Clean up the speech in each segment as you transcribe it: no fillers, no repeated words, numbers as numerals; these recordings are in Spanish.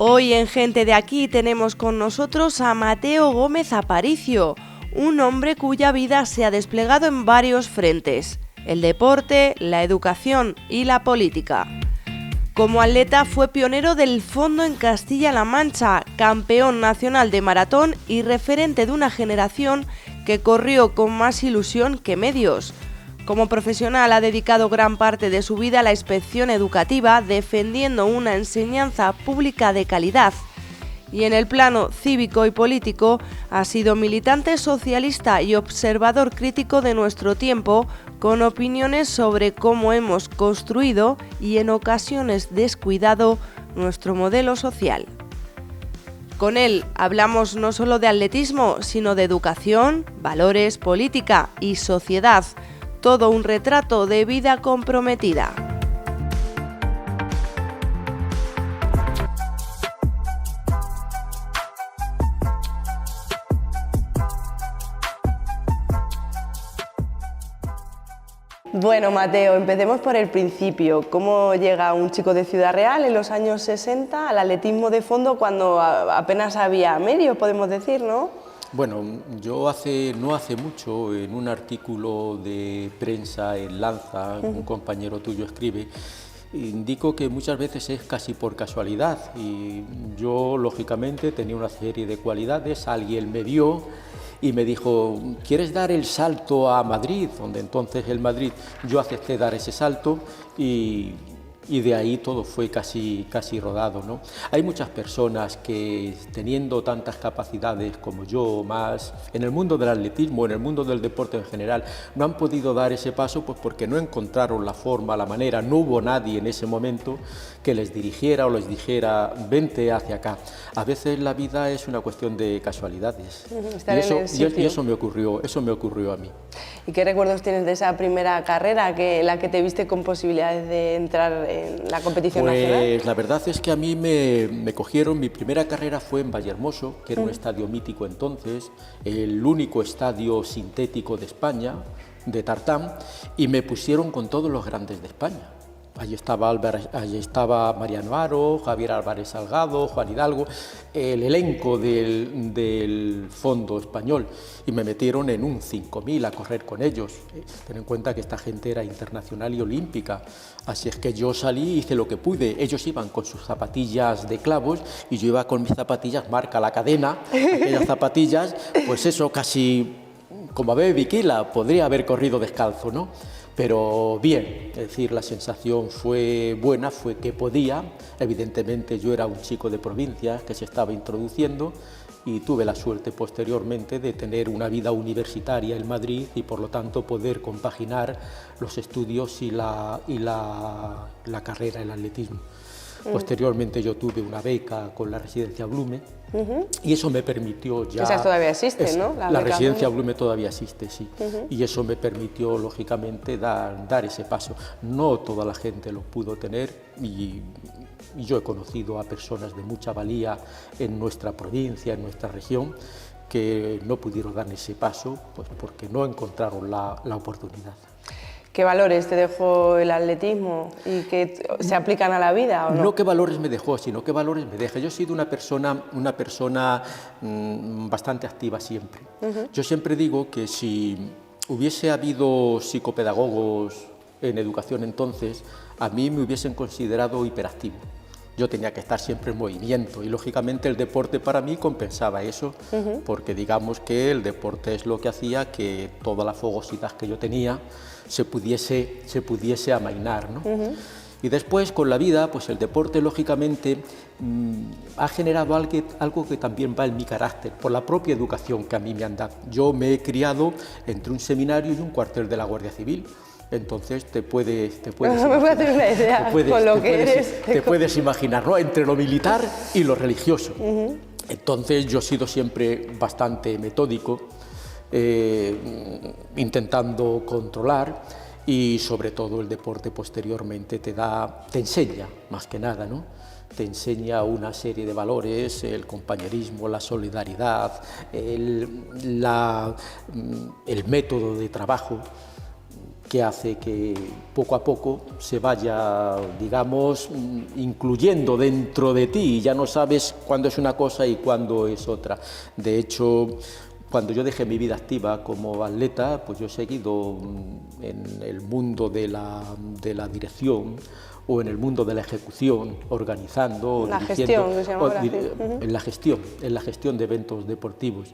Hoy en Gente de Aquí tenemos con nosotros a Mateo Gómez Aparicio, un hombre cuya vida se ha desplegado en varios frentes: el deporte, la educación y la política. Como atleta fue pionero del fondo en Castilla-La Mancha, campeón nacional de maratón y referente de una generación que corrió con más ilusión que medios. Como profesional ha dedicado gran parte de su vida a la inspección educativa, defendiendo una enseñanza pública de calidad. Y en el plano cívico y político ha sido militante socialista y observador crítico de nuestro tiempo, con opiniones sobre cómo hemos construido y en ocasiones descuidado nuestro modelo social. Con él hablamos no solo de atletismo, sino de educación, valores, política y sociedad. Todo un retrato de vida comprometida. Bueno, Mateo, empecemos por el principio. ¿Cómo llega un chico de Ciudad Real en los años 60 al atletismo de fondo cuando apenas había medios, podemos decir, ¿no? Bueno, yo no hace mucho, en un artículo de prensa en Lanza, un compañero tuyo escribe, indico que muchas veces es casi por casualidad, y yo lógicamente tenía una serie de cualidades, alguien me vio y me dijo: ¿quieres dar el salto a Madrid? Donde entonces el Madrid, yo acepté dar ese salto y de ahí todo fue casi rodado, ¿no? Hay muchas personas que, teniendo tantas capacidades como yo, más en el mundo del atletismo, en el mundo del deporte en general, no han podido dar ese paso pues porque no encontraron la forma, la manera, no hubo nadie en ese momento que les dirigiera o les dijera: vente hacia acá. A veces la vida es una cuestión de casualidades. Y eso me ocurrió a mí. ¿Y qué recuerdos tienes de esa primera carrera, la que te viste con posibilidades de entrar en la competición nacional? Pues la verdad es que a mí me cogieron, mi primera carrera fue en Vallehermoso, que era un estadio mítico entonces, el único estadio sintético de España, de tartán, y me pusieron con todos los grandes de España. Allí estaba Mariano Haro, Javier Álvarez Salgado, Juan Hidalgo, el elenco del fondo español, y me metieron en un 5000 a correr con ellos. Ten en cuenta que esta gente era internacional y olímpica, así es que yo salí y hice lo que pude. Ellos iban con sus zapatillas de clavos y yo iba con mis zapatillas marca La Cadena, aquellas zapatillas, pues eso, casi como Abebe Bikila, podría haber corrido descalzo, ¿no? Pero bien, es decir, la sensación fue buena, fue que podía. Evidentemente yo era un chico de provincia que se estaba introduciendo y tuve la suerte posteriormente de tener una vida universitaria en Madrid y por lo tanto poder compaginar los estudios y la carrera en atletismo. Posteriormente yo tuve una beca con la residencia Blume y eso me permitió ya... Esa todavía existe, ¿no? La residencia Blume todavía existe, sí. Y eso me permitió, lógicamente, dar ese paso. No toda la gente lo pudo tener y yo he conocido a personas de mucha valía en nuestra provincia, en nuestra región, que no pudieron dar ese paso pues porque no encontraron la oportunidad. ¿Qué valores te dejó el atletismo y que se aplican a la vida o no? No qué valores me dejó, sino qué valores me deja. Yo he sido una persona bastante activa siempre. Yo siempre digo que si hubiese habido psicopedagogos en educación entonces, a mí me hubiesen considerado hiperactivo. Yo tenía que estar siempre en movimiento y lógicamente el deporte para mí compensaba eso, porque digamos que el deporte es lo que hacía que toda la fogosidad que yo tenía se pudiese amainar, ¿no? Y después con la vida, pues el deporte lógicamente ha generado algo que también va en mi carácter, por la propia educación que a mí me han dado. Yo me he criado entre un seminario y un cuartel de la Guardia Civil. Entonces te puedes imaginar, ¿no? Entre lo militar y lo religioso. Entonces yo he sido siempre bastante metódico, intentando controlar, y sobre todo el deporte posteriormente te enseña más que nada, ¿no? Te enseña una serie de valores, el compañerismo, la solidaridad, el método de trabajo. que hace que poco a poco se vaya, digamos, incluyendo dentro de ti y ya no sabes cuándo es una cosa y cuándo es otra. De hecho, cuando yo dejé mi vida activa como atleta, pues yo he seguido en el mundo de la dirección o en el mundo de la ejecución, organizando, la dirigiendo, gestión, que se llama ahora, en la gestión de eventos deportivos.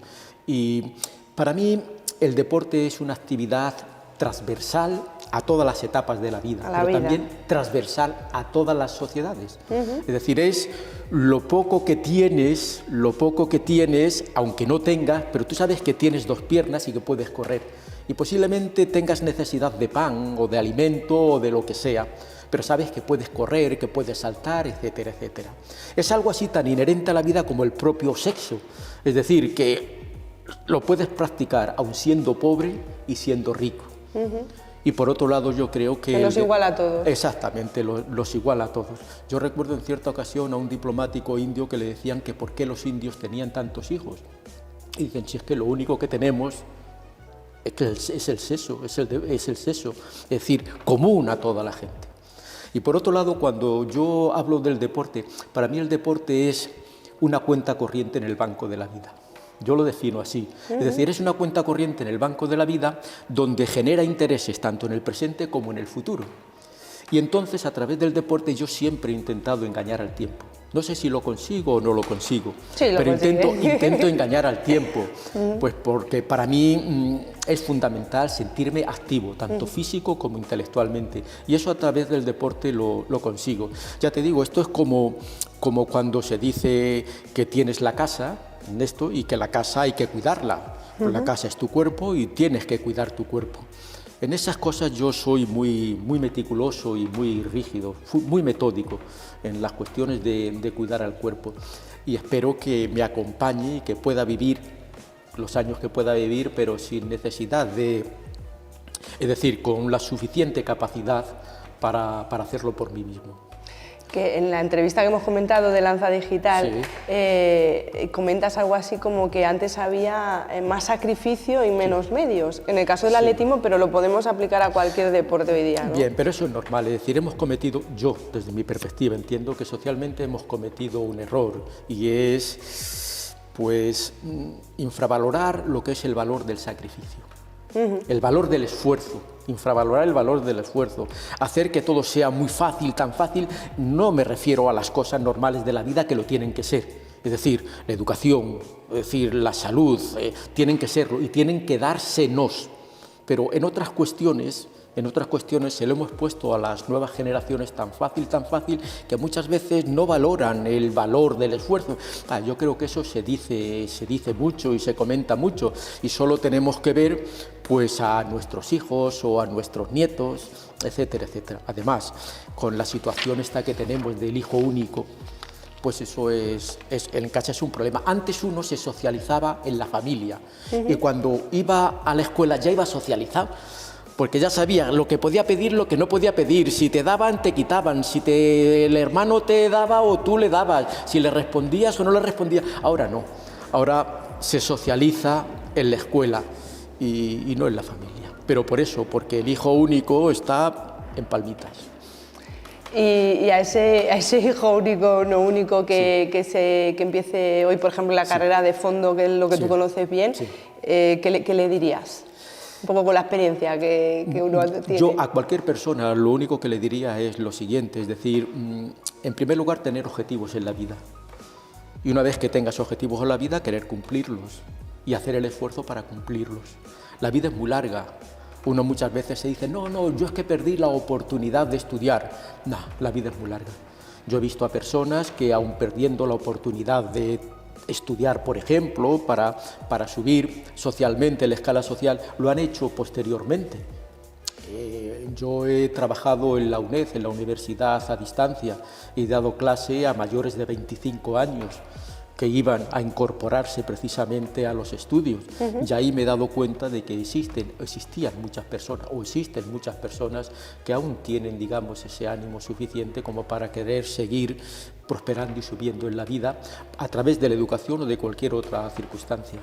Y para mí el deporte es una actividad transversal a todas las etapas de la vida, pero también transversal a todas las sociedades. Es decir, es lo poco que tienes, aunque no tengas, pero tú sabes que tienes dos piernas y que puedes correr. Y posiblemente tengas necesidad de pan o de alimento o de lo que sea, pero sabes que puedes correr, que puedes saltar, etcétera, etcétera. Es algo así tan inherente a la vida como el propio sexo. Es decir, que lo puedes practicar aun siendo pobre y siendo rico. Y por otro lado yo creo que los iguala a todos. Exactamente, los iguala a todos. Yo recuerdo en cierta ocasión a un diplomático indio que le decían que por qué los indios tenían tantos hijos. Y dicen, si es que lo único que tenemos es el sexo, es decir, común a toda la gente. Y por otro lado, cuando yo hablo del deporte, para mí el deporte es una cuenta corriente en el banco de la vida. Yo lo defino así, es decir, es una cuenta corriente en el banco de la vida donde genera intereses tanto en el presente como en el futuro. Y entonces a través del deporte yo siempre he intentado engañar al tiempo. No sé si lo consigo o no lo consigo, sí, pero intento engañar al tiempo, pues porque para mí es fundamental sentirme activo, tanto físico como intelectualmente, y eso a través del deporte lo consigo. Ya te digo, esto es como cuando se dice que tienes la casa, esto, y que la casa hay que cuidarla. Pues la casa es tu cuerpo y tienes que cuidar tu cuerpo. En esas cosas yo soy muy meticuloso y muy rígido, muy metódico en las cuestiones de cuidar al cuerpo. Y espero que me acompañe y que pueda vivir los años que pueda vivir, pero sin necesidad es decir, con la suficiente capacidad para hacerlo por mí mismo. Que en la entrevista que hemos comentado de Lanza Digital, sí, comentas algo así como que antes había más sacrificio y menos medios, en el caso del atletismo, pero lo podemos aplicar a cualquier deporte hoy día, ¿no? Bien, pero eso es normal, es decir, hemos cometido, yo desde mi perspectiva entiendo que socialmente hemos cometido un error y es pues infravalorar lo que es el valor del sacrificio. El valor del esfuerzo, infravalorar el valor del esfuerzo, hacer que todo sea muy fácil, tan fácil, no me refiero a las cosas normales de la vida que lo tienen que ser, es decir, la educación, es decir, la salud, tienen que serlo y tienen que dársenos, pero en otras cuestiones se lo hemos puesto a las nuevas generaciones tan fácil, que muchas veces no valoran el valor del esfuerzo. Yo creo que eso se dice mucho y se comenta mucho y solo tenemos que ver pues a nuestros hijos o a nuestros nietos, etcétera, etcétera. Además, con la situación esta que tenemos del hijo único, pues eso en casa es un problema. Antes uno se socializaba en la familia y cuando iba a la escuela ya iba socializado, porque ya sabía lo que podía pedir, lo que no podía pedir, si te daban, te quitaban, si el hermano te daba o tú le dabas, si le respondías o no le respondías. Ahora no, ahora se socializa en la escuela y no en la familia. Pero por eso, porque el hijo único está en palmitas. Y a ese hijo único, no único, que empiece hoy, por ejemplo, la carrera de fondo, que es lo que tú conoces bien, ¿qué le dirías? Un poco con la experiencia que uno tiene. Yo a cualquier persona lo único que le diría es lo siguiente, es decir, en primer lugar tener objetivos en la vida y una vez que tengas objetivos en la vida querer cumplirlos y hacer el esfuerzo para cumplirlos. La vida es muy larga, uno muchas veces se dice no, yo es que perdí la oportunidad de estudiar. No, la vida es muy larga. Yo he visto a personas que aun perdiendo la oportunidad de estudiar, por ejemplo, para subir socialmente, la escala social, lo han hecho posteriormente. Yo he trabajado en la UNED, en la universidad a distancia, y he dado clase a mayores de 25 años que iban a incorporarse precisamente a los estudios. Y ahí me he dado cuenta de que existen muchas personas que aún tienen, digamos, ese ánimo suficiente como para querer seguir prosperando y subiendo en la vida a través de la educación o de cualquier otra circunstancia.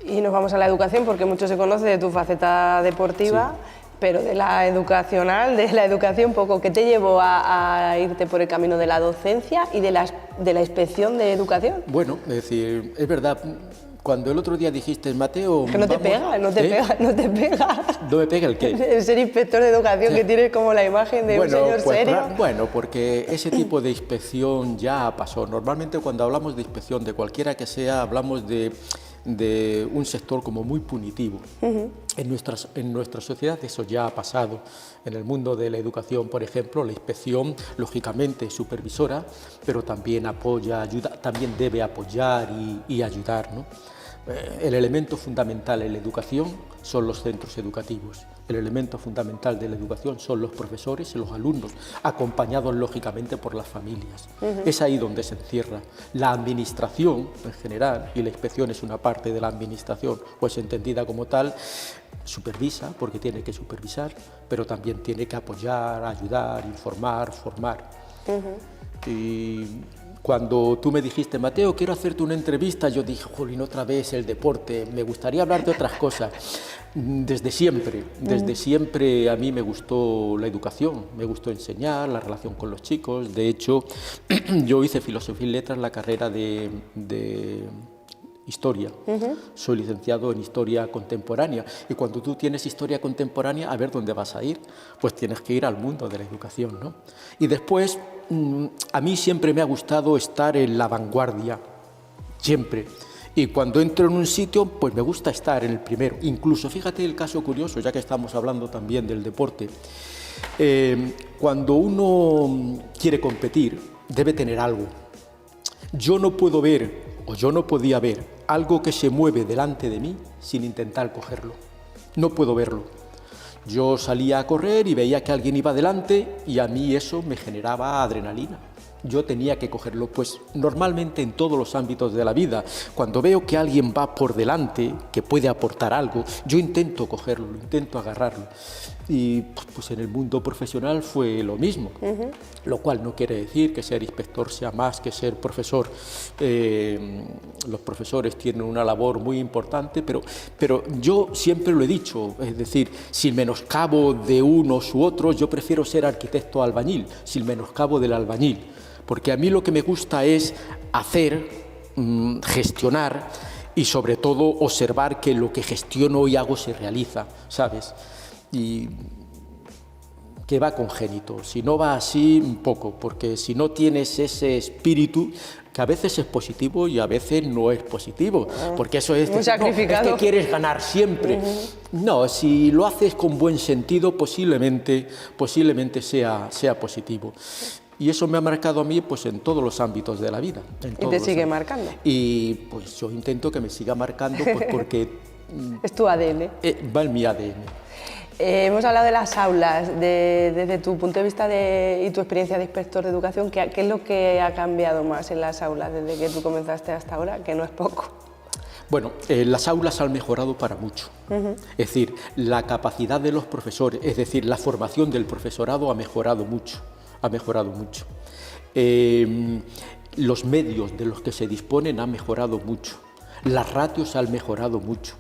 Y nos vamos a la educación porque mucho se conoce de tu faceta deportiva, Pero de la educacional, de la educación poco. ¿Qué te llevó a irte por el camino de la docencia y de la inspección de educación? Bueno, es decir, es verdad, cuando el otro día dijiste, Mateo... Que no te pega, no te pega. ¿No me pega el qué? El ser inspector de educación, sí. Que tienes como la imagen de un señor serio. Bueno, porque ese tipo de inspección ya pasó. Normalmente cuando hablamos de inspección, de cualquiera que sea, hablamos de un sector como muy punitivo. En nuestra sociedad eso ya ha pasado. En el mundo de la educación, por ejemplo, la inspección, lógicamente, es supervisora, pero también también debe apoyar y ayudar, ¿no? El elemento fundamental en la educación son los centros educativos. El elemento fundamental de la educación son los profesores y los alumnos, acompañados lógicamente por las familias. Es ahí donde se encierra. La administración en general, y la inspección es una parte de la administración, pues entendida como tal, supervisa, porque tiene que supervisar, pero también tiene que apoyar, ayudar, informar, formar. Y cuando tú me dijiste, Mateo, quiero hacerte una entrevista, yo dije, jolín, otra vez el deporte, me gustaría hablar de otras cosas. Desde siempre a mí me gustó la educación, me gustó enseñar, la relación con los chicos. De hecho, yo hice Filosofía y Letras, la carrera de Historia. Soy licenciado en Historia Contemporánea, y cuando tú tienes Historia Contemporánea, a ver dónde vas a ir, pues tienes que ir al mundo de la educación, ¿no? Y después, a mí siempre me ha gustado estar en la vanguardia, siempre. Y cuando entro en un sitio, pues me gusta estar en el primero. Incluso, fíjate el caso curioso, ya que estamos hablando también del deporte, cuando uno quiere competir, debe tener algo. Yo no puedo ver, o yo no podía ver, algo que se mueve delante de mí sin intentar cogerlo. No puedo verlo. Yo salía a correr y veía que alguien iba delante y a mí eso me generaba adrenalina. Yo tenía que cogerlo, pues normalmente en todos los ámbitos de la vida, cuando veo que alguien va por delante, que puede aportar algo, yo intento cogerlo, intento agarrarlo. Y pues en el mundo profesional fue lo mismo, lo cual no quiere decir que ser inspector sea más que ser profesor. Los profesores tienen una labor muy importante, pero yo siempre lo he dicho, es decir, sin menoscabo de unos u otros, yo prefiero ser arquitecto albañil, sin menoscabo del albañil, porque a mí lo que me gusta es hacer, gestionar y sobre todo observar que lo que gestiono y hago se realiza, ¿sabes? Y que va congénito, si no va así, un poco, porque si no tienes ese espíritu, que a veces es positivo y a veces no es positivo, porque eso es, es que quieres ganar siempre. No, si lo haces con buen sentido, posiblemente sea positivo. Y eso me ha marcado a mí pues en todos los ámbitos de la vida. ¿Y te sigue marcando? Y pues yo intento que me siga marcando pues, porque... es tu ADN. Va en mi ADN. Hemos hablado de las aulas, desde tu punto de vista y tu experiencia de inspector de educación, ¿qué es lo que ha cambiado más en las aulas desde que tú comenzaste hasta ahora, que no es poco? Bueno, las aulas han mejorado para mucho. Es decir, la capacidad de los profesores, es decir, la formación del profesorado ha mejorado mucho. Los medios de los que se disponen han mejorado mucho. Las ratios han mejorado mucho.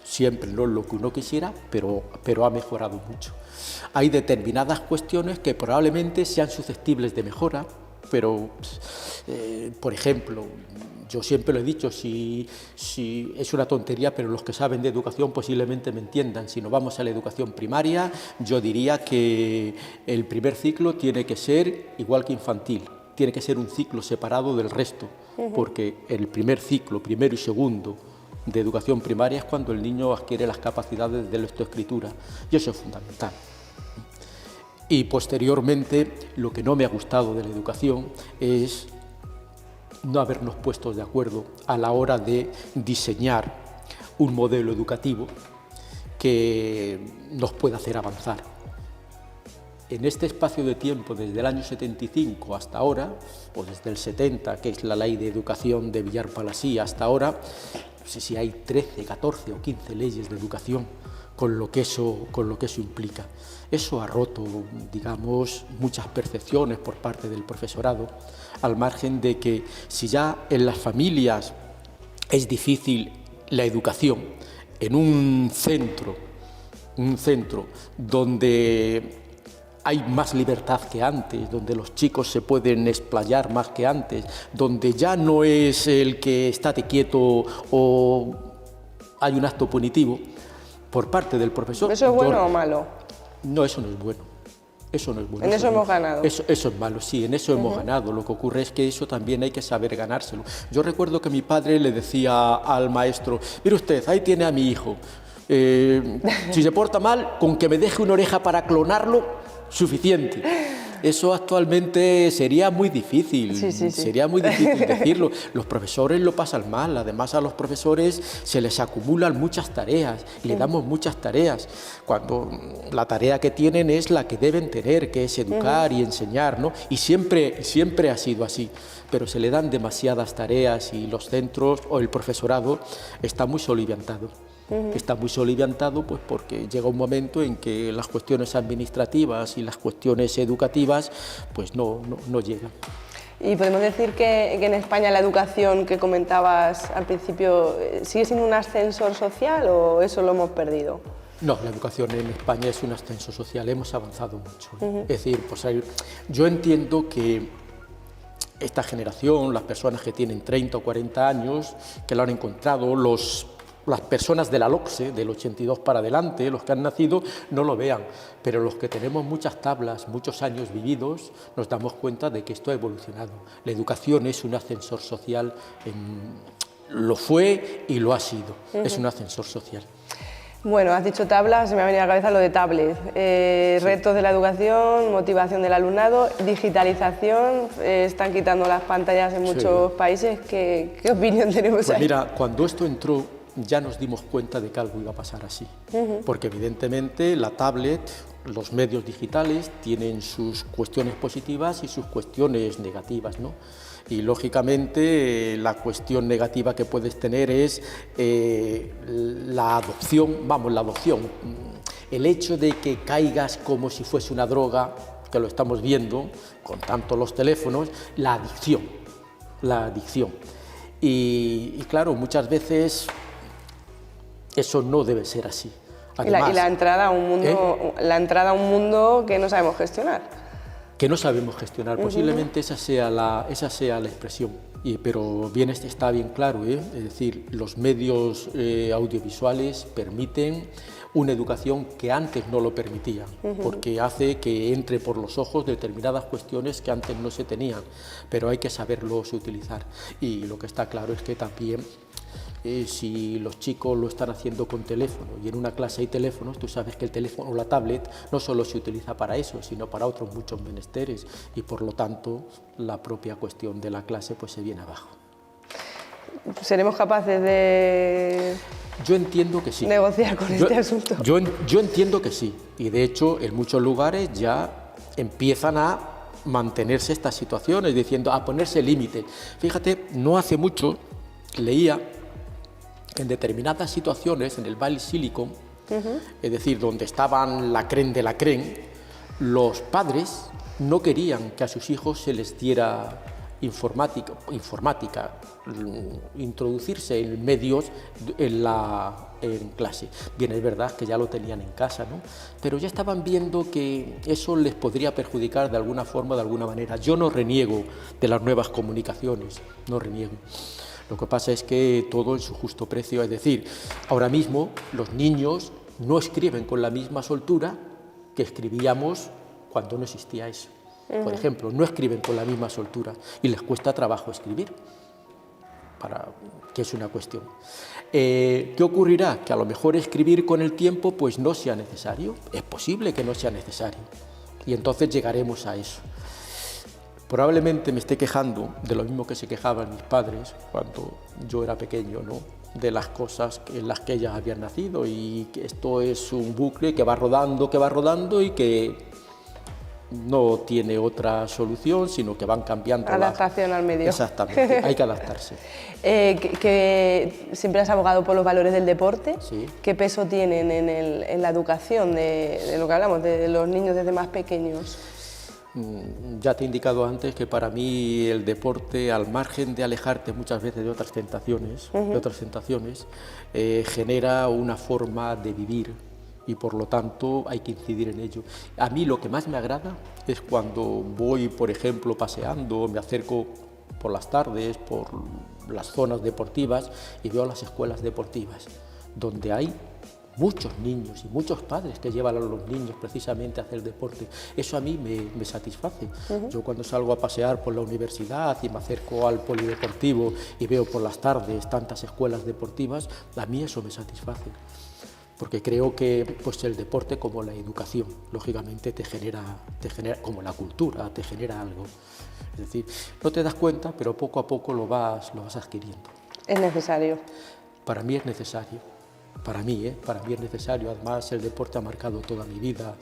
Siempre no es lo que uno quisiera, pero ha mejorado mucho. Hay determinadas cuestiones que probablemente sean susceptibles de mejora, pero, por ejemplo, yo siempre lo he dicho, si es una tontería, pero los que saben de educación posiblemente me entiendan. Si nos vamos a la educación primaria, yo diría que el primer ciclo tiene que ser igual que infantil, tiene que ser un ciclo separado del resto, porque el primer ciclo, primero y segundo, de educación primaria es cuando el niño adquiere las capacidades de lectoescritura, y eso es fundamental. Y posteriormente, lo que no me ha gustado de la educación es no habernos puesto de acuerdo a la hora de diseñar un modelo educativo que nos pueda hacer avanzar. En este espacio de tiempo, desde el año 75 hasta ahora, o desde el 70, que es la Ley de Educación de Villar-Palasí, hasta ahora, no sé si hay 13, 14 o 15 leyes de educación con lo que eso implica. Eso ha roto, digamos, muchas percepciones por parte del profesorado, al margen de que si ya en las familias es difícil la educación, en un centro un centro donde hay más libertad que antes, donde los chicos se pueden explayar más que antes, donde ya no es el que estate quieto o hay un acto punitivo por parte del profesor. ¿Eso es bueno o malo? No, eso no es bueno. Eso no es bueno. En eso hemos ganado. Eso es malo, sí, en eso hemos ganado. Lo que ocurre es que eso también hay que saber ganárselo. Yo recuerdo que mi padre le decía al maestro: mire usted, ahí tiene a mi hijo. Si se porta mal, con que me deje una oreja para clonarlo, suficiente. Eso actualmente sería muy difícil, sería muy difícil decirlo. Los profesores lo pasan mal, además a los profesores se les acumulan muchas tareas y le damos muchas tareas, cuando la tarea que tienen es la que deben tener, que es educar y enseñar, ¿no? Y siempre ha sido así, pero se le dan demasiadas tareas y los centros o el profesorado está muy soliviantado. Está muy soliviantado pues porque llega un momento en que las cuestiones administrativas y las cuestiones educativas pues no llegan. Y podemos decir que en España la educación que comentabas al principio sigue siendo un ascensor social, ¿o eso lo hemos perdido? No, la educación en España es un ascenso social, hemos avanzado mucho. Es decir, pues yo entiendo que esta generación, las personas que tienen 30 o 40 años, que lo han encontrado, las personas de la LOCSE, del 82 para adelante, los que han nacido, no lo vean, pero los que tenemos muchas tablas, muchos años vividos, nos damos cuenta de que esto ha evolucionado. La educación es un ascensor social, lo fue y lo ha sido, es un ascensor social. Bueno, has dicho tablas, se me ha venido a la cabeza lo de tablet. Retos de la educación, motivación del alumnado, digitalización, están quitando las pantallas en muchos países. ¿Qué opinión tenemos pues ahí? Mira, cuando esto entró, ya nos dimos cuenta de que algo iba a pasar así, porque evidentemente la tablet, los medios digitales tienen sus cuestiones positivas y sus cuestiones negativas, ¿no? Y lógicamente la cuestión negativa que puedes tener es la adopción, el hecho de que caigas como si fuese una droga, que lo estamos viendo con tanto los teléfonos, la adicción. Y claro, muchas veces eso no debe ser así. Además, y la entrada a un mundo que no sabemos gestionar. Que no sabemos gestionar, posiblemente esa sea la expresión, pero bien está bien claro, es decir, los medios audiovisuales permiten una educación que antes no lo permitía, porque hace que entre por los ojos determinadas cuestiones que antes no se tenían, pero hay que saberlos utilizar. Y lo que está claro es que también si los chicos lo están haciendo con teléfono y en una clase hay teléfonos, tú sabes que el teléfono o la tablet no solo se utiliza para eso, sino para otros muchos menesteres, y por lo tanto la propia cuestión de la clase pues se viene abajo. ¿Seremos capaces de Yo entiendo que sí. negociar con este asunto? Yo entiendo que sí, y de hecho en muchos lugares ya empiezan a mantenerse estas situaciones, diciendo, a ponerse límites. Fíjate, no hace mucho leía en determinadas situaciones, en el Valley Silicon, es decir, donde estaban la crème de la crème, los padres no querían que a sus hijos se les diera informática, introducirse en medios en clase. Bien, es verdad que ya lo tenían en casa, ¿no? Pero ya estaban viendo que eso les podría perjudicar de alguna forma, de alguna manera. Yo no reniego de las nuevas comunicaciones, no reniego. Lo que pasa es que todo en su justo precio, es decir, ahora mismo los niños no escriben con la misma soltura que escribíamos cuando no existía eso. Por ejemplo, no escriben con la misma soltura y les cuesta trabajo escribir, que es una cuestión. ¿Qué ocurrirá? Que a lo mejor escribir con el tiempo pues no sea necesario, es posible que no sea necesario, y entonces llegaremos a eso. Probablemente me esté quejando de lo mismo que se quejaban mis padres cuando yo era pequeño, ¿no? De las cosas en las que ellas habían nacido, y que esto es un bucle que va rodando y que no tiene otra solución, sino que van cambiando. Adaptación al medio. Exactamente, hay que adaptarse. Que siempre has abogado por los valores del deporte. Sí. ¿Qué peso tienen en la educación de lo que hablamos, de los niños desde más pequeños? Ya te he indicado antes que para mí el deporte, al margen de alejarte muchas veces de otras tentaciones, genera una forma de vivir y por lo tanto hay que incidir en ello. A mí lo que más me agrada es cuando voy, por ejemplo, paseando, me acerco por las tardes, por las zonas deportivas y veo las escuelas deportivas, donde hay muchos niños y muchos padres que llevan a los niños precisamente a hacer deporte. Eso a mí me satisface. Yo cuando salgo a pasear por la universidad y me acerco al polideportivo y veo por las tardes tantas escuelas deportivas, a mí eso me satisface. Porque creo que pues, el deporte, como la educación, lógicamente te genera, como la cultura, te genera algo. Es decir, no te das cuenta, pero poco a poco lo vas adquiriendo. Es necesario. Para mí es necesario. Para mí es necesario. Además, el deporte ha marcado toda mi vida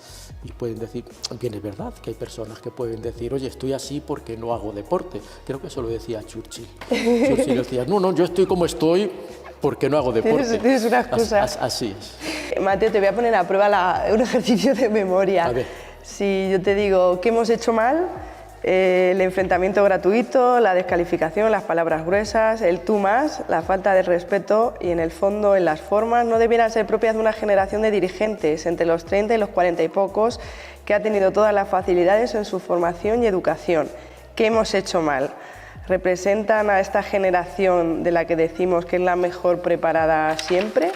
y pueden decir, bien, es verdad que hay personas que pueden decir, oye, estoy así porque no hago deporte. Creo que eso lo decía Churchill. Churchill decía, no, yo estoy como estoy porque no hago deporte. Tienes una excusa. Así es. Mateo, te voy a poner a prueba un ejercicio de memoria. A ver. Si yo te digo, ¿qué hemos hecho mal? El enfrentamiento gratuito, la descalificación, las palabras gruesas, el tú más, la falta de respeto y en el fondo, en las formas, no debieran ser propias de una generación de dirigentes entre los 30 y los 40 y pocos que ha tenido todas las facilidades en su formación y educación. ¿Qué hemos hecho mal? ¿Representan a esta generación de la que decimos que es la mejor preparada siempre?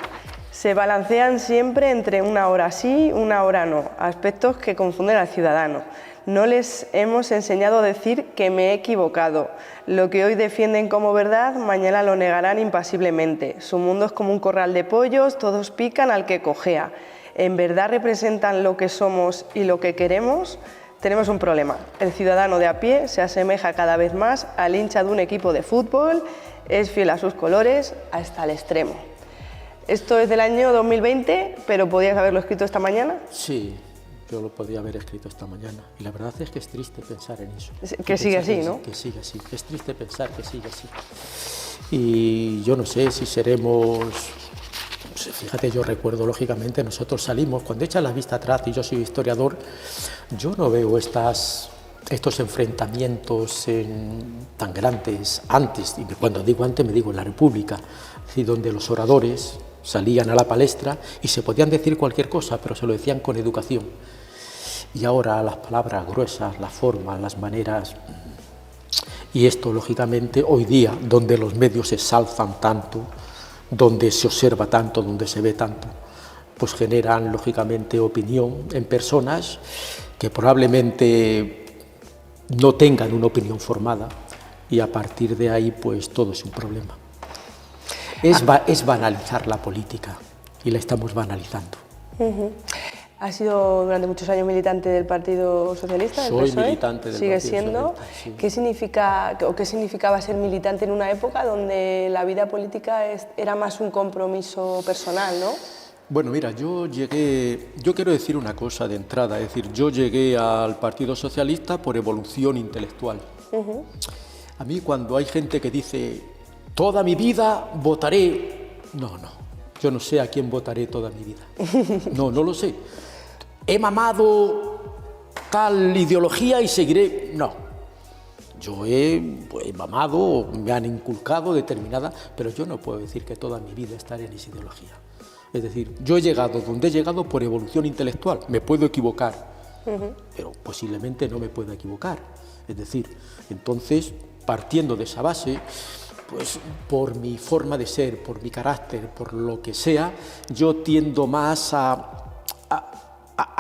Se balancean siempre entre una hora sí, una hora no, aspectos que confunden al ciudadano. No les hemos enseñado a decir que me he equivocado. Lo que hoy defienden como verdad, mañana lo negarán impasiblemente. Su mundo es como un corral de pollos, todos pican al que cojea. ¿En verdad representan lo que somos y lo que queremos? Tenemos un problema. El ciudadano de a pie se asemeja cada vez más al hincha de un equipo de fútbol, es fiel a sus colores hasta el extremo. Esto es del año 2020, pero ¿podías haberlo escrito esta mañana? Sí. Yo lo podía haber escrito esta mañana y la verdad es que es triste pensar en eso. Que sigue así, ¿no? Que sigue así, es triste pensar que sigue así. Y yo no sé si seremos... Fíjate, yo recuerdo, lógicamente, nosotros salimos, cuando echas la vista atrás, y yo soy historiador, yo no veo estos enfrentamientos tan grandes antes, y cuando digo antes me digo en la República, es decir, donde los oradores salían a la palestra y se podían decir cualquier cosa, pero se lo decían con educación. Y ahora las palabras gruesas, las formas, las maneras, y esto lógicamente hoy día, donde los medios se exalzan tanto, donde se observa tanto, donde se ve tanto, pues generan lógicamente opinión en personas que probablemente no tengan una opinión formada y a partir de ahí pues todo es un problema. Es banalizar la política y la estamos banalizando. ¿Has sido durante muchos años militante del Partido Socialista? Soy militante del ¿Sigue Partido siendo? Socialista, sí. ¿Qué significaba ser militante en una época donde la vida política era más un compromiso personal, ¿no? Bueno, mira, yo quiero decir una cosa de entrada, es decir, yo llegué al Partido Socialista por evolución intelectual. A mí cuando hay gente que dice, toda mi vida votaré, no, yo no sé a quién votaré toda mi vida, no lo sé. He mamado tal ideología y seguiré, no. Yo he mamado, me han inculcado determinada, pero yo no puedo decir que toda mi vida estaré en esa ideología. Es decir, yo he llegado donde he llegado por evolución intelectual, me puedo equivocar, pero posiblemente no me pueda equivocar. Es decir, entonces, partiendo de esa base, pues por mi forma de ser, por mi carácter, por lo que sea, yo tiendo más a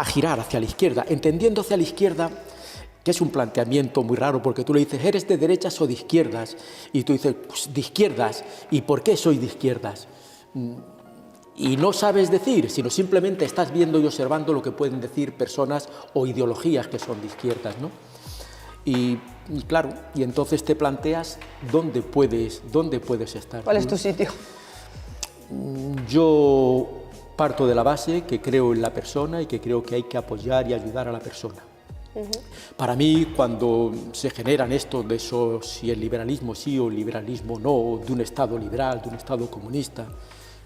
girar hacia la izquierda, entendiendo hacia la izquierda, que es un planteamiento muy raro, porque tú le dices, ¿eres de derechas o de izquierdas? Y tú dices, pues de izquierdas, ¿y por qué soy de izquierdas? Y no sabes decir, sino simplemente estás viendo y observando lo que pueden decir personas o ideologías que son de izquierdas, ¿no? Y claro, y entonces te planteas dónde puedes estar. ¿Cuál es tu sitio? Yo parto de la base que creo en la persona y que creo que hay que apoyar y ayudar a la persona. Para mí, cuando se generan esto de eso, si el liberalismo sí o el liberalismo no, de un Estado liberal, de un Estado comunista,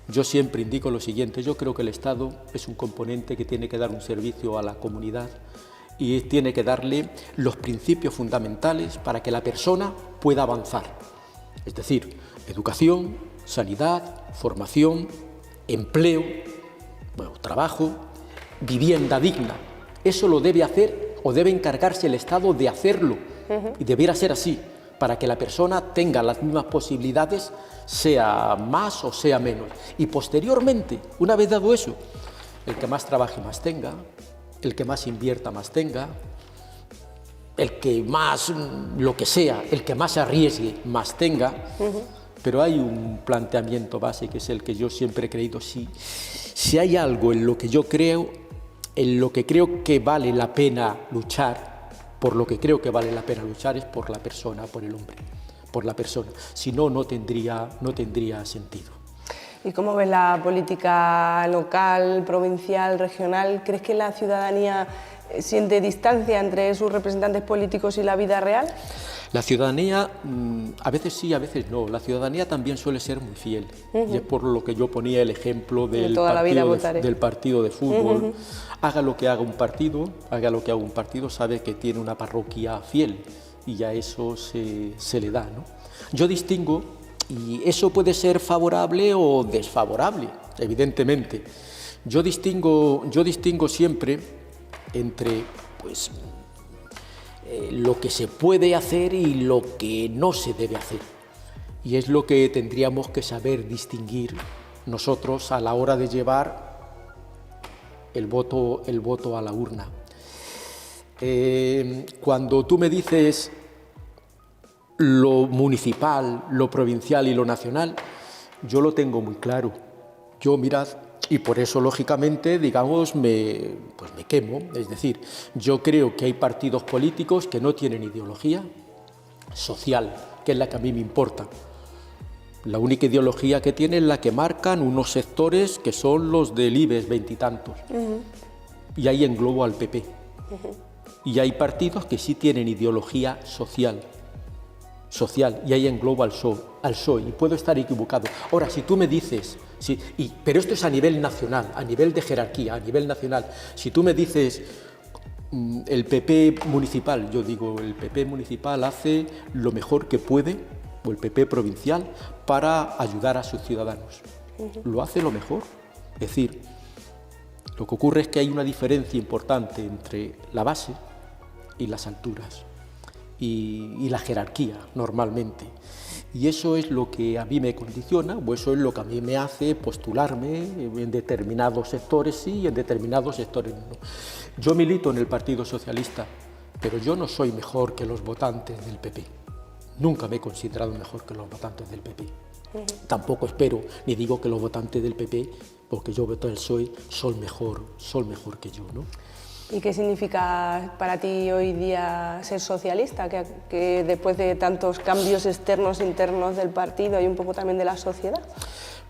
yo siempre indico lo siguiente: yo creo que el Estado es un componente que tiene que dar un servicio a la comunidad y tiene que darle los principios fundamentales para que la persona pueda avanzar. Es decir, educación, sanidad, formación, empleo, trabajo, vivienda digna. Eso lo debe hacer o debe encargarse el Estado de hacerlo. Y debiera ser así, para que la persona tenga las mismas posibilidades, sea más o sea menos. Y posteriormente, una vez dado eso, el que más trabaje más tenga, el que más invierta más tenga, el que más, lo que sea, el que más arriesgue más tenga. Pero hay un planteamiento base que es el que yo siempre he creído, si hay algo en lo que yo creo, en lo que creo que vale la pena luchar, por lo que creo que vale la pena luchar es por la persona, por el hombre, por la persona. Si no, no tendría sentido. ¿Y cómo ves la política local, provincial, regional? ¿Crees que la ciudadanía siente distancia entre sus representantes políticos y la vida real? La ciudadanía, a veces sí, a veces no. La ciudadanía también suele ser muy fiel. Y es por lo que yo ponía el ejemplo del partido de fútbol. Haga lo que haga un partido, sabe que tiene una parroquia fiel y ya eso se le da, ¿no? Yo distingo, y eso puede ser favorable o desfavorable, evidentemente. Yo distingo siempre entre, pues, lo que se puede hacer y lo que no se debe hacer. Y es lo que tendríamos que saber distinguir nosotros a la hora de llevar el voto a la urna. Cuando tú me dices lo municipal, lo provincial y lo nacional, yo lo tengo muy claro. Yo, mirad, y por eso, lógicamente, digamos, me quemo. Es decir, yo creo que hay partidos políticos que no tienen ideología social, que es la que a mí me importa. La única ideología que tienen es la que marcan unos sectores que son los del IBEX veintitantos. Y ahí englobo al PP. Y hay partidos que sí tienen ideología social, y ahí englobo al PSOE, y puedo estar equivocado. Ahora, si tú me dices, pero esto es a nivel nacional, a nivel de jerarquía, a nivel nacional, si tú me dices el PP municipal, yo digo, el PP municipal hace lo mejor que puede, o el PP provincial, para ayudar a sus ciudadanos. Lo hace lo mejor. Es decir, lo que ocurre es que hay una diferencia importante entre la base y las alturas. Y la jerarquía, normalmente. Y eso es lo que a mí me condiciona, o eso es lo que a mí me hace postularme en determinados sectores sí y en determinados sectores no. Yo milito en el Partido Socialista, pero yo no soy mejor que los votantes del PP. Nunca me he considerado mejor que los votantes del PP. Tampoco espero ni digo que los votantes del PP, porque yo voto al PSOE, son mejor que yo, ¿no? ¿Y qué significa para ti hoy día ser socialista? Que después de tantos cambios externos e internos del partido hay un poco también de la sociedad.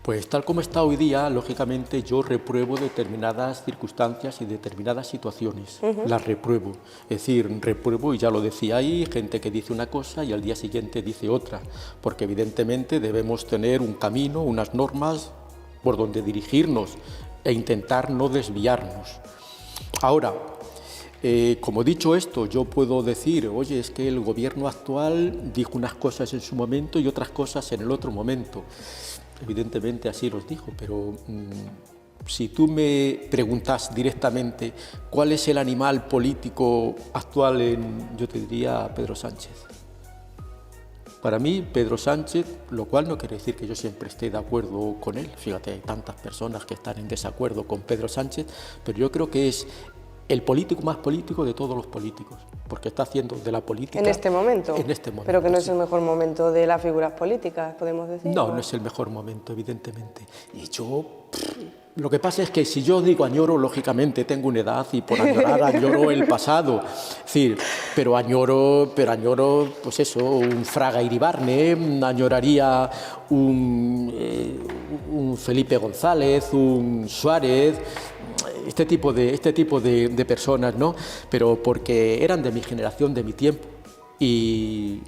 Pues tal como está hoy día, lógicamente yo repruebo determinadas circunstancias y determinadas situaciones. Las repruebo. Es decir, repruebo, y ya lo decía ahí, gente que dice una cosa y al día siguiente dice otra. Porque evidentemente debemos tener un camino, unas normas por donde dirigirnos e intentar no desviarnos. Ahora, como dicho esto, yo puedo decir, oye, es que el gobierno actual dijo unas cosas en su momento y otras cosas en el otro momento. Evidentemente así los dijo, pero si tú me preguntas directamente cuál es el animal político actual, yo te diría Pedro Sánchez. Para mí, Pedro Sánchez, lo cual no quiere decir que yo siempre esté de acuerdo con él. Fíjate, hay tantas personas que están en desacuerdo con Pedro Sánchez, pero yo creo que es el político más político de todos los políticos, porque está haciendo de la política... En este momento. Pero que no es sí. El mejor momento de las figuras políticas, podemos decir. No, no es el mejor momento, evidentemente. Y yo... Lo que pasa es que si yo digo añoro, lógicamente tengo una edad y por añorar añoro el pasado. Es decir, pero añoro, pues eso, un Fraga Iribarne, añoraría un Felipe González, un Suárez, este tipo de personas, ¿no? Pero porque eran de mi generación, de mi tiempo. Y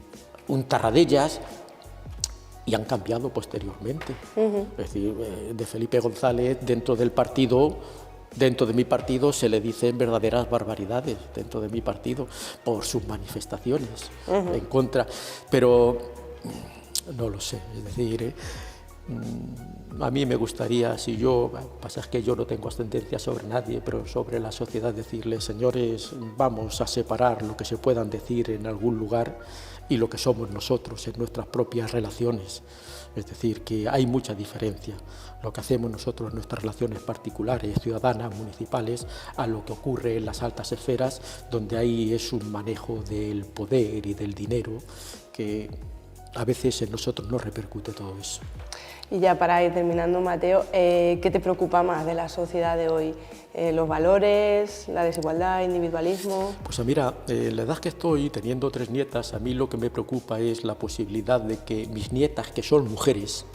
un Tarradellas, y han cambiado posteriormente. Es decir, de Felipe González, dentro de mi partido, se le dicen verdaderas barbaridades, dentro de mi partido, por sus manifestaciones en contra. Pero no lo sé, es decir, A mí me gustaría, si yo, pasa es que yo no tengo ascendencia sobre nadie, pero sobre la sociedad, decirles, señores, vamos a separar lo que se puedan decir en algún lugar y lo que somos nosotros en nuestras propias relaciones. Es decir, que hay mucha diferencia lo que hacemos nosotros en nuestras relaciones particulares, ciudadanas, municipales, a lo que ocurre en las altas esferas, donde ahí es un manejo del poder y del dinero que a veces en nosotros no repercute todo eso. Y ya para ir terminando, Mateo, ¿qué te preocupa más de la sociedad de hoy? ¿Los valores, la desigualdad, el individualismo? Pues mira, la edad que estoy, teniendo 3 nietas, a mí lo que me preocupa es la posibilidad de que mis nietas, que son mujeres,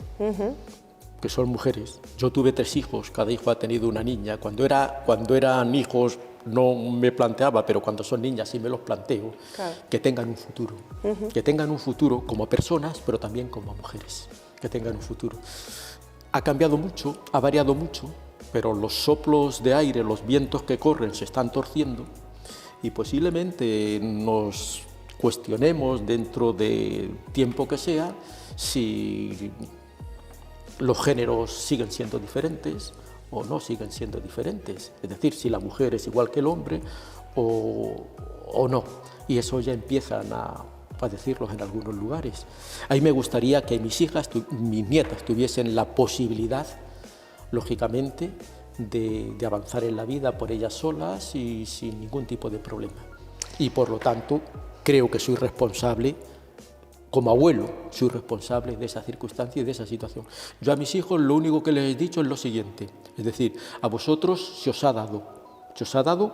yo tuve 3 hijos, cada hijo ha tenido una niña, cuando eran hijos no me planteaba, pero cuando son niñas sí me los planteo, claro, que tengan un futuro, que tengan un futuro como personas, pero también como mujeres, que tengan un futuro. Ha cambiado mucho, ha variado mucho, pero los soplos de aire, los vientos que corren se están torciendo y posiblemente nos cuestionemos dentro del tiempo que sea si los géneros siguen siendo diferentes o no siguen siendo diferentes, es decir, si la mujer es igual que el hombre o no, y eso ya empiezan a decirlos en algunos lugares. A mí me gustaría que mis nietas tuviesen la posibilidad, lógicamente, de avanzar en la vida por ellas solas y sin ningún tipo de problema. Y por lo tanto, creo que soy responsable, como abuelo, soy responsable de esa circunstancia y de esa situación. Yo a mis hijos lo único que les he dicho es lo siguiente, es decir, a vosotros se os ha dado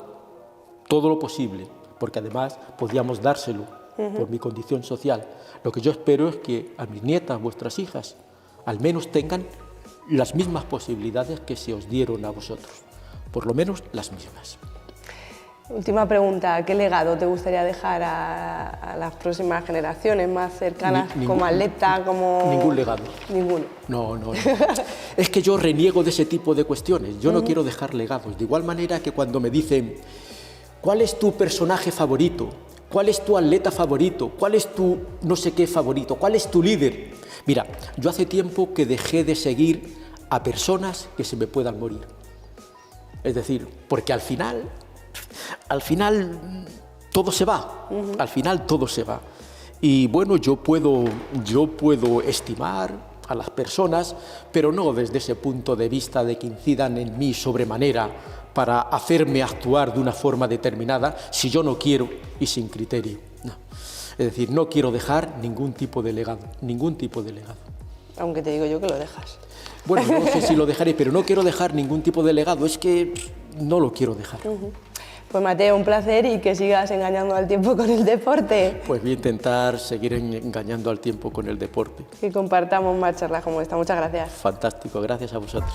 todo lo posible, porque además podíamos dárselo por mi condición social. Lo que yo espero es que a mis nietas, vuestras hijas, al menos tengan las mismas posibilidades que se os dieron a vosotros, por lo menos las mismas. Última pregunta, ¿qué legado te gustaría dejar a las próximas generaciones más cercanas, como atleta, como...? Ningún legado. Ninguno. No. Es que yo reniego de ese tipo de cuestiones, yo no quiero dejar legados, de igual manera que cuando me dicen ¿cuál es tu personaje favorito? ¿Cuál es tu atleta favorito? ¿Cuál es tu no sé qué favorito? ¿Cuál es tu líder? Mira, yo hace tiempo que dejé de seguir a personas que se me puedan morir. Es decir, porque al final todo se va, al final todo se va. Y bueno, yo puedo estimar a las personas, pero no desde ese punto de vista de que incidan en mí sobremanera para hacerme actuar de una forma determinada si yo no quiero y sin criterio. No. Es decir, no quiero dejar ningún tipo de legado, Aunque te digo yo que lo dejas. Bueno, no sé si lo dejaré, pero no quiero dejar ningún tipo de legado, es que no lo quiero dejar. Pues Mateo, un placer y que sigas engañando al tiempo con el deporte. Pues voy a intentar seguir engañando al tiempo con el deporte. Que compartamos más charlas como esta. Muchas gracias. Fantástico, gracias a vosotros.